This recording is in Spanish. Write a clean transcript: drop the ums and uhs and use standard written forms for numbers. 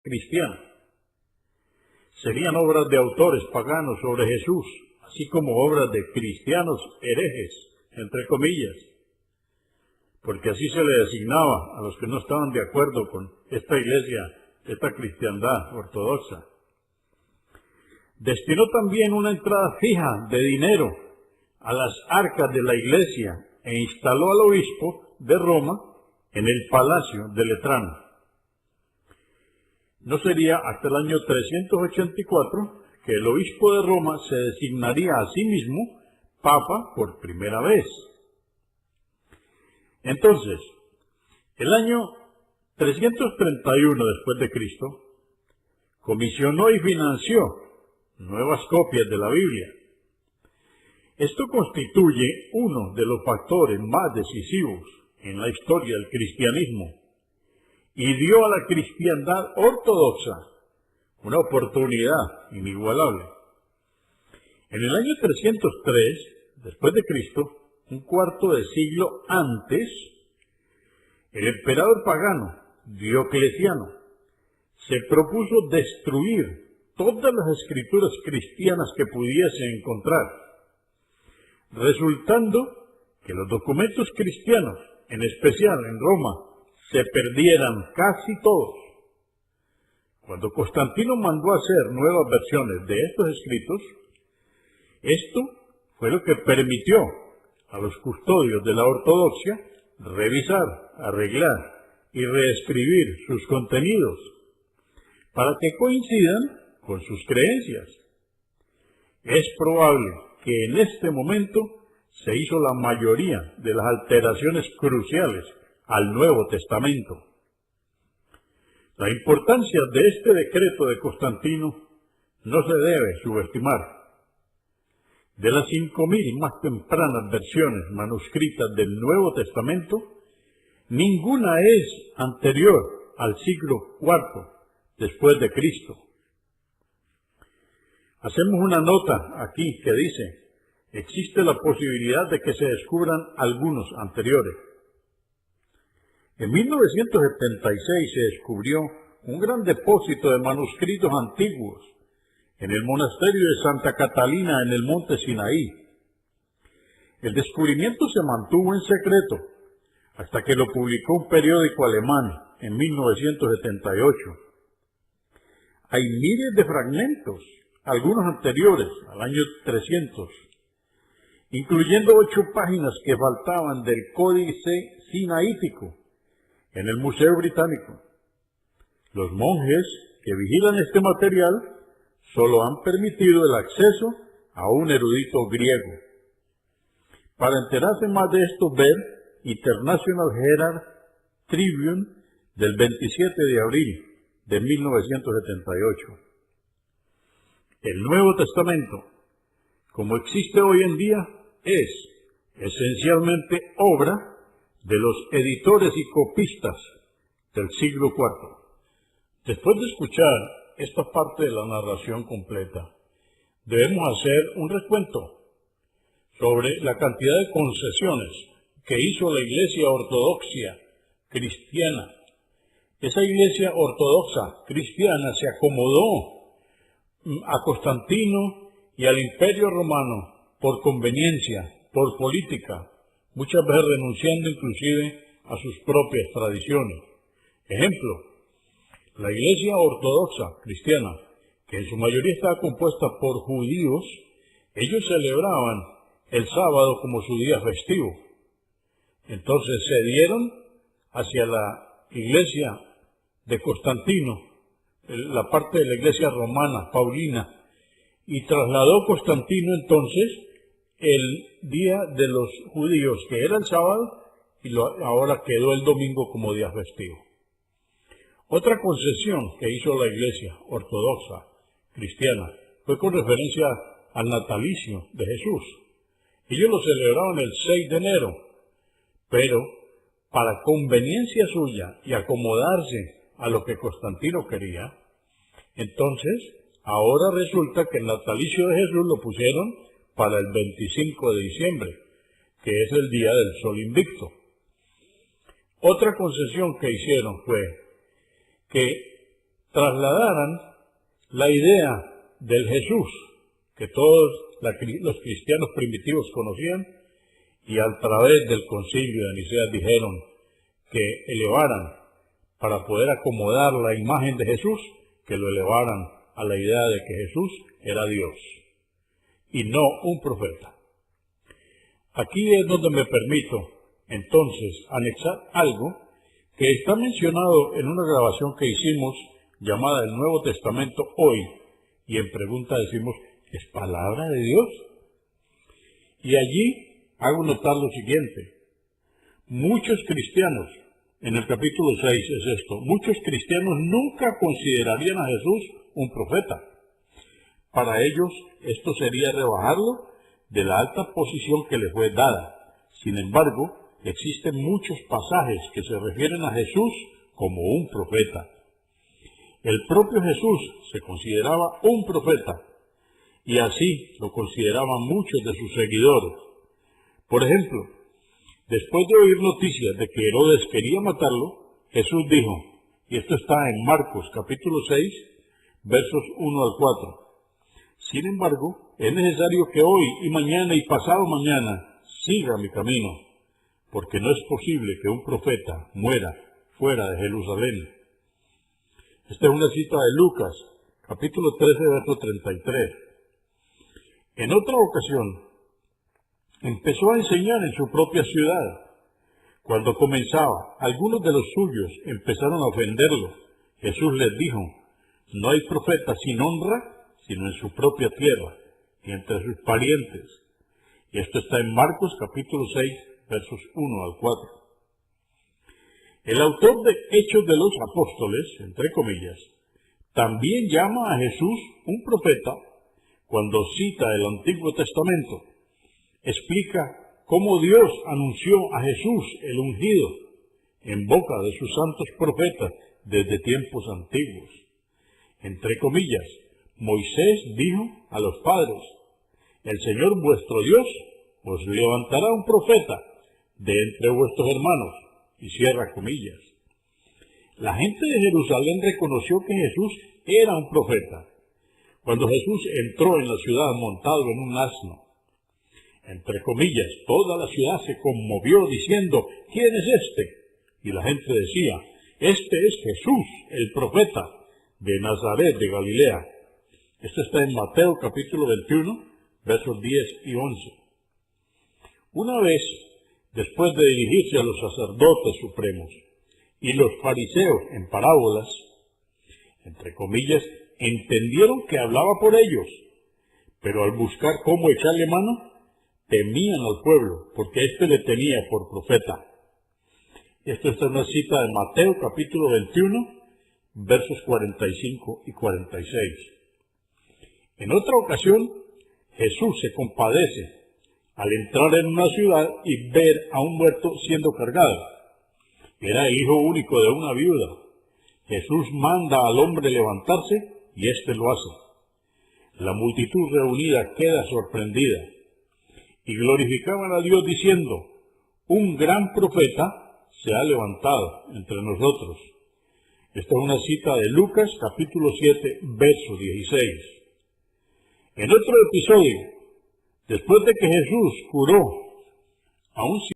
cristiana. Serían obras de autores paganos sobre Jesús, así como obras de cristianos herejes, entre comillas, porque así se le designaba a los que no estaban de acuerdo con esta iglesia, esta cristiandad ortodoxa. Destinó también una entrada fija de dinero a las arcas de la iglesia e instaló al obispo de Roma en el palacio de Letrán. No sería hasta el año 384 que el obispo de Roma se designaría a sí mismo papa por primera vez. Entonces, el año 331 después de Cristo, comisionó y financió nuevas copias de la Biblia. Esto constituye uno de los factores más decisivos en la historia del cristianismo y dio a la cristiandad ortodoxa una oportunidad inigualable. En el año 303 después de Cristo, un cuarto de siglo antes, el emperador pagano Diocleciano se propuso destruir todas las escrituras cristianas que pudiese encontrar, resultando que los documentos cristianos, en especial en Roma, se perdieran casi todos. Cuando Constantino mandó a hacer nuevas versiones de estos escritos, esto fue lo que permitió a los custodios de la ortodoxia revisar, arreglar y reescribir sus contenidos para que coincidan con sus creencias. Es probable que en este momento se hizo la mayoría de las alteraciones cruciales al Nuevo Testamento. La importancia de este decreto de Constantino no se debe subestimar. De las 5.000 más tempranas versiones manuscritas del Nuevo Testamento, ninguna es anterior al siglo IV después de Cristo. Hacemos una nota aquí que dice: existe la posibilidad de que se descubran algunos anteriores. En 1976 se descubrió un gran depósito de manuscritos antiguos en el monasterio de Santa Catalina en el monte Sinaí. El descubrimiento se mantuvo en secreto hasta que lo publicó un periódico alemán en 1978. Hay miles de fragmentos, algunos anteriores al año 300, incluyendo 8 páginas que faltaban del Códice Sinaítico en el Museo Británico. Los monjes que vigilan este material solo han permitido el acceso a un erudito griego. Para enterarse más de esto, ver International Herald Tribune del 27 de abril de 1978. El Nuevo Testamento, como existe hoy en día, es esencialmente obra de los editores y copistas del siglo IV. Después de escuchar esta parte de la narración completa, debemos hacer un recuento sobre la cantidad de concesiones que hizo la Iglesia Ortodoxa cristiana. Esa Iglesia Ortodoxa cristiana se acomodó a Constantino y al Imperio Romano por conveniencia, por política, muchas veces renunciando inclusive a sus propias tradiciones. Ejemplo, la Iglesia Ortodoxa cristiana, que en su mayoría estaba compuesta por judíos, ellos celebraban el sábado como su día festivo. Entonces se dieron hacia la Iglesia de Constantino, la parte de la Iglesia romana, paulina, y trasladó Constantino entonces el día de los judíos, que era el sábado, y ahora quedó el domingo como día festivo. Otra concesión que hizo la Iglesia Ortodoxa cristiana fue con referencia al natalicio de Jesús. Ellos lo celebraban el 6 de enero, pero para conveniencia suya y acomodarse a lo que Constantino quería, entonces ahora resulta que el natalicio de Jesús lo pusieron para el 25 de diciembre, que es el día del sol invicto. Otra concesión que hicieron fue que trasladaran la idea del Jesús que todos los cristianos primitivos conocían, y a través del concilio de Nicea dijeron que elevaran, para poder acomodar la imagen de Jesús, que lo elevaran a la idea de que Jesús era Dios y no un profeta. Aquí es donde me permito entonces anexar algo que está mencionado en una grabación que hicimos llamada El Nuevo Testamento Hoy, y en pregunta decimos, ¿es palabra de Dios? Y allí hago notar lo siguiente: muchos cristianos, en el capítulo 6 es esto, muchos cristianos nunca considerarían a Jesús un profeta. Para ellos esto sería rebajarlo de la alta posición que le fue dada. Sin embargo, existen muchos pasajes que se refieren a Jesús como un profeta. El propio Jesús se consideraba un profeta, y así lo consideraban muchos de sus seguidores. Por ejemplo, después de oír noticias de que Herodes quería matarlo, Jesús dijo, y esto está en Marcos capítulo 6, versos 1 al 4. Sin embargo, es necesario que hoy y mañana y pasado mañana siga mi camino, porque no es posible que un profeta muera fuera de Jerusalén. Esta es una cita de Lucas, capítulo 13, verso 33. En otra ocasión, empezó a enseñar en su propia ciudad. Cuando comenzaba, algunos de los suyos empezaron a ofenderlo. Jesús les dijo, no hay profeta sin honra, sino en su propia tierra y entre sus parientes. Y esto está en Marcos capítulo 6, versos 1 al 4. El autor de Hechos de los Apóstoles, entre comillas, también llama a Jesús un profeta cuando cita el Antiguo Testamento. Explica cómo Dios anunció a Jesús el ungido en boca de sus santos profetas desde tiempos antiguos. Entre comillas, Moisés dijo a los padres, el Señor vuestro Dios os levantará un profeta de entre vuestros hermanos, y cierra comillas. La gente de Jerusalén reconoció que Jesús era un profeta cuando Jesús entró en la ciudad montado en un asno. Entre comillas, toda la ciudad se conmovió diciendo, ¿quién es este? Y la gente decía, este es Jesús, el profeta de Nazaret de Galilea. Esto está en Mateo capítulo 21, versos 10 y 11. Una vez, después de dirigirse a los sacerdotes supremos y los fariseos en parábolas, entre comillas, entendieron que hablaba por ellos, pero al buscar cómo echarle mano, temían al pueblo, porque éste le tenía por profeta. Esto está en una cita de Mateo capítulo 21, versos 45 y 46. En otra ocasión, Jesús se compadece al entrar en una ciudad y ver a un muerto siendo cargado. Era el hijo único de una viuda. Jesús manda al hombre levantarse y éste lo hace. La multitud reunida queda sorprendida y glorificaban a Dios diciendo, un gran profeta se ha levantado entre nosotros. Esta es una cita de Lucas capítulo 7, verso 16. En otro episodio, después de que Jesús curó a un